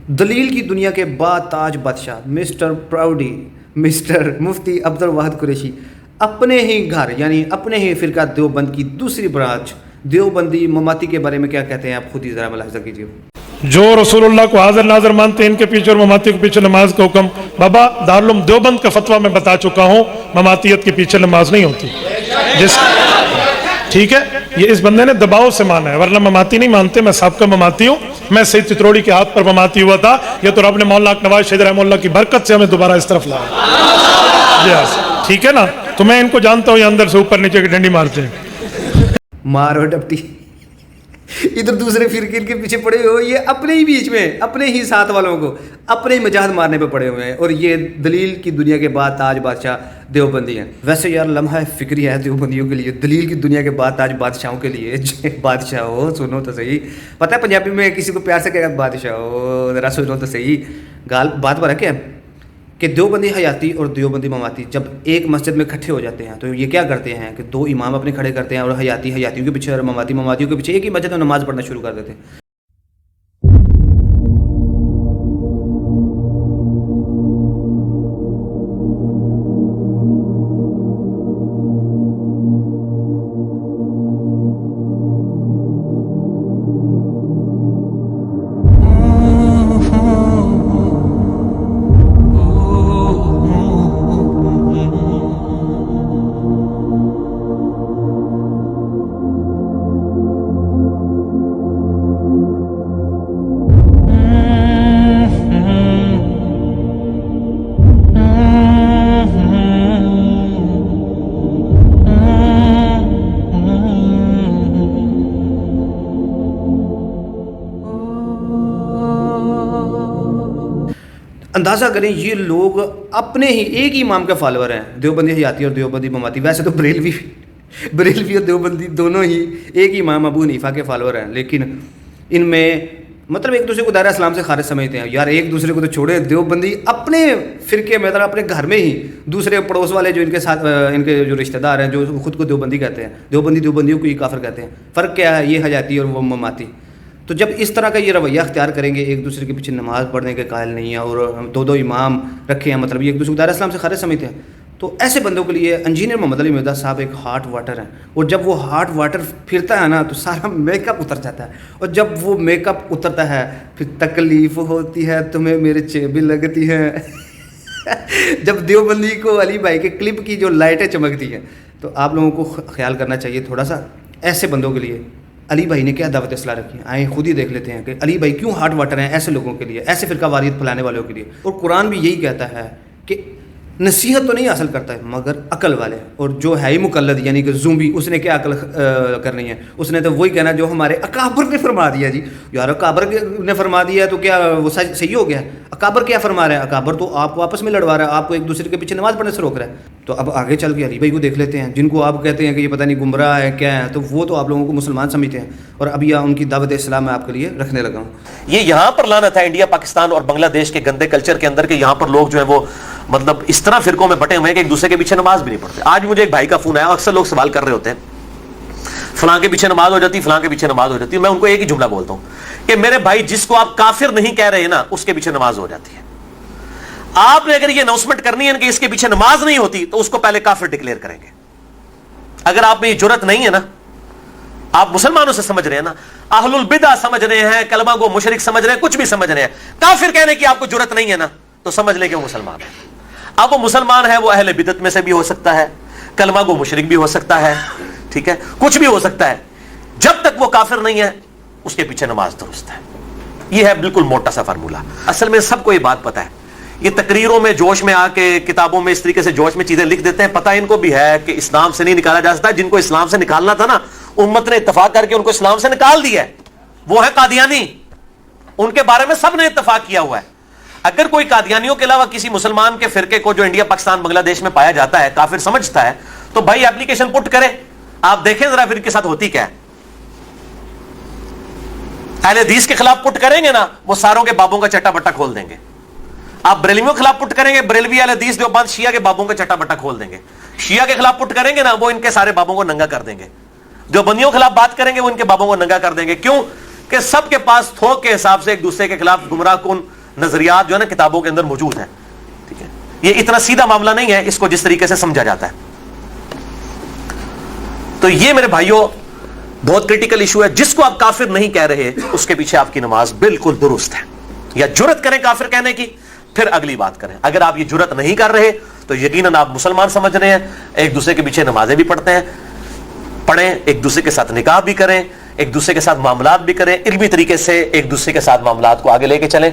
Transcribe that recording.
دلیل کی دنیا کے باتاج بادشاہ مسٹر پراؤڈی مسٹر مفتی عبدالواحد قریشی اپنے ہی گھر یعنی اپنے ہی فرقہ دیوبند کی دوسری برانچ دیوبندی مماتی کے بارے میں کیا کہتے ہیں، آپ خود ہی ذرا ملاحظہ کیجیے۔ جو رسول اللہ کو حاضر ناظر مانتے ہیں ان کے پیچھے اور مماتی کے پیچھے نماز کا حکم، بابا دارالعلوم دیوبند کا فتویٰ میں بتا چکا ہوں، مماتیت کے پیچھے نماز نہیں ہوتی۔ ٹھیک ہے، یہ اس بندے نے دباؤ سے مانا ہے، ورنہ مماتی نہیں مانتے۔ میں سابقہ مماتی ہوں، میں سید چتروڑی کے ہاتھ پر مماتی ہوا تھا، یہ تو رب نے مولانا نواز شہید رحمہ اللہ کی برکت سے ہمیں دوبارہ اس طرف لایا۔ ٹھیک ہے نا، تو میں ان کو جانتا ہوں، یہ اندر سے اوپر نیچے کی ڈنڈی مارتے ہیں۔ مارو ڈپٹی، ادھر دوسرے فرقے کے پیچھے پڑے ہوئے، یہ اپنے ہی بیچ میں اپنے ہی ساتھ والوں کو اپنے ہی مجاہد مارنے پہ پڑے ہوئے ہیں، اور یہ دلیل کی دنیا کے بعد تاج بادشاہ دیوبندی ہیں۔ ویسے یار لمحہ فکری ہے دیوبندیوں کے لیے، دلیل کی دنیا کے بعد تاج بادشاہوں کے لیے۔ بادشاہ ہو سنو تو صحیح، پتہ ہے پنجابی میں کسی کو پیار سے کہے گا بادشاہ ہو ذرا سنو تو صحیح، گال بات پر ہے کیا کہ دیوبندی حیاتی اور دیوبندی مماتی جب ایک مسجد میں اکٹھے ہو جاتے ہیں تو یہ کیا کرتے ہیں کہ دو امام اپنے کھڑے کرتے ہیں، اور حیاتیوں کے پیچھے اور مماتیوں کے پیچھے ایک ہی مسجد میں نماز پڑھنا شروع کر دیتے ہیں۔ اندازہ کریں یہ لوگ اپنے ہی ایک ہی امام کے فالوور ہیں، دیوبندی حیاتی اور دیوبندی مماتی۔ ویسے تو بریلوی اور دیوبندی دونوں ہی ایک ہی امام ابو حنیفہ کے فالوور ہیں، لیکن ان میں مطلب ایک دوسرے کو دائرہ اسلام سے خارج سمجھتے ہیں۔ یار ایک دوسرے کو تو چھوڑے، دیوبندی اپنے فرقے میں اپنے گھر میں ہی دوسرے پڑوس والے جو ان کے ساتھ ان کے جو رشتہ دار ہیں جو خود کو دیوبندی کہتے ہیں، دیوبندیوں کو یہ کافر کہتے ہیں۔ فرق کیا ہے؟ یہ حیاتی اور وہ مماتی۔ تو جب اس طرح کا یہ رویہ اختیار کریں گے، ایک دوسرے کے پیچھے نماز پڑھنے کے قائل نہیں ہیں اور دو امام رکھے ہیں، مطلب یہ ایک دوسرے کو دائرہ اسلام سے خارج سمجھتے ہیں، تو ایسے بندوں کے لیے انجینئر محمد علی مرزا صاحب ایک ہاٹ واٹر ہیں، اور جب وہ ہاٹ واٹر پھرتا ہے نا تو سارا میک اپ اتر جاتا ہے، اور جب وہ میک اپ اترتا ہے پھر تکلیف ہوتی ہے تمہیں میرے چیبی لگتی ہیں۔ جب دیوبندی کو علی بھائی کے کلپ کی جو لائٹیں چمکتی ہیں تو آپ لوگوں کو خیال کرنا چاہیے تھوڑا سا ایسے بندوں کے لیے۔ علی بھائی نے کیا دعوت اصلاح رکھی ہے، آئیں خود ہی دیکھ لیتے ہیں کہ علی بھائی کیوں ہاٹ واٹر ہیں ایسے لوگوں کے لیے، ایسے فرقہ واریت پھیلانے والوں کے لیے۔ اور قرآن بھی یہی کہتا ہے کہ نصیحت تو نہیں حاصل کرتا ہے مگر عقل والے، اور جو ہے ہی مقلد یعنی کہ زومبی، اس نے کیا عقل کرنی ہے، اس نے تو وہی کہنا جو ہمارے اکابر نے فرما دیا۔ جی یار اکابر نے فرما دیا تو کیا وہ صحیح ہو گیا؟ اکابر کیا فرما رہا ہے؟ اکابر تو آپ کو آپس میں لڑوا رہا ہے، آپ کو ایک دوسرے کے پیچھے نماز پڑھنے سے روک رہا ہے۔ تو اب آگے چل کے علی بھائی کو دیکھ لیتے ہیں، جن کو آپ کہتے ہیں کہ یہ پتہ نہیں گمراہ ہے کیا ہے، تو وہ تو آپ لوگوں کو مسلمان سمجھتے ہیں، اور ابھی ان کی دعوت اسلام میں آپ کے لیے رکھنے لگا ہوں۔ یہ یہاں پر لانا تھا انڈیا پاکستان اور بنگلہ دیش کے گندے کلچر کے اندر کہ یہاں پر لوگ جو ہے وہ مطلب اس طرح فرقوں میں بٹے ہوئے ہیں کہ ایک دوسرے کے پیچھے نماز بھی نہیں پڑھتے۔ آج مجھے ایک بھائی کا فون آیا، اکثر لوگ سوال کر رہے ہوتے ہیں فلاں کے پیچھے نماز ہو جاتی، فلاں کے پیچھے نماز ہو جاتی ہے۔ میں ان کو ایک ہی جملہ بولتا ہوں کہ میرے بھائی جس کو آپ کافر نہیں کہہ رہے نا اس کے پیچھے نماز ہو جاتی ہے۔ آپ نے اگر یہ اناؤنسمنٹ کرنی ہے کہ اس کے پیچھے نماز نہیں ہوتی تو اس کو پہلے کافر ڈکلیئر کریں گے۔ اگر آپ میں یہ جرت نہیں ہے نا، آپ مسلمانوں سے سمجھ رہے ہیں نا، اہل البدع سمجھ رہے ہیں، کلمہ گو مشرک سمجھ رہے ہیں، کچھ بھی سمجھ رہے ہیں، کافر کہنے کی آپ کو جرت نہیں ہے نا، تو سمجھ لیں کہ وہ مسلمان ہے۔ اب وہ مسلمان ہے، وہ اہل بدعت میں سے بھی ہو سکتا ہے، کلمہ گو مشرک بھی ہو سکتا ہے، ٹھیک ہے، کچھ بھی ہو سکتا ہے، جب تک وہ کافر نہیں ہے اس کے پیچھے نماز درست ہے۔ یہ ہے بالکل موٹا سا فارمولہ۔ اصل میں سب کو یہ بات پتا ہے، یہ تقریروں میں جوش میں آ کے کتابوں میں اس طریقے سے جوش میں چیزیں لکھ دیتے ہیں، پتہ ان کو بھی ہے کہ اسلام سے نہیں نکالا جا سکتا۔ جن کو اسلام سے نکالنا تھا نا، امت نے اتفاق کر کے ان کو اسلام سے نکال دیا ہے، وہ ہے قادیانی۔ ان کے بارے میں سب نے اتفاق کیا ہوا ہے۔ اگر کوئی قادیانیوں کے علاوہ کسی مسلمان کے فرقے کو جو انڈیا پاکستان بنگلہ دیش میں پایا جاتا ہے کافر سمجھتا ہے تو بھائی اپلیکیشن پٹ کرے، آپ دیکھیں ذرا پھر کے ساتھ ہوتی کیا ہے۔ اہل حدیث کے خلاف پٹ کریں گے نا، وہ ساروں کے بابوں کا چٹا بٹا کھول دیں گے۔ آپ بریلویوں کے خلاف پٹ کریں گے، بریلوی اہل حدیث دیوبند شیعہ کے بابوں کا چٹا بٹا کھول دیں گے۔ شیعہ کے خلاف پٹ کریں گے نا، وہ ان کے سارے بابوں کو ننگا کر دیں گے۔ دیوبندیوں کے خلاف بات کریں گے، وہ ان کے بابوں کو ننگا کر دیں گے۔ کیوں کہ سب کے پاس تھوک کے حساب سے ایک دوسرے کے خلاف گمراہ کن نظریات جو ہے نا کتابوں کے اندر موجود ہیں. ٹھیک ہے, یہ اتنا سیدھا معاملہ نہیں ہے اس کو جس طریقے سے سمجھا جاتا ہے. تو یہ میرے بھائیوں بہت کریٹیکل ایشو ہے. جس کو آپ کافر نہیں کہہ رہے اس کے پیچھے آپ کی نماز بالکل درست ہے. یا جرت کریں کافر کہنے کی, پھر اگلی بات کریں. اگر آپ یہ جرت نہیں کر رہے تو یقیناً آپ مسلمان سمجھ رہے ہیں, ایک دوسرے کے پیچھے نمازیں بھی پڑھتے ہیں, پڑھیں, ایک دوسرے کے ساتھ نکاح بھی کریں, ایک دوسرے کے ساتھ معاملات بھی کریں, علمی طریقے سے ایک دوسرے کے ساتھ معاملات کو آگے لے کے چلیں.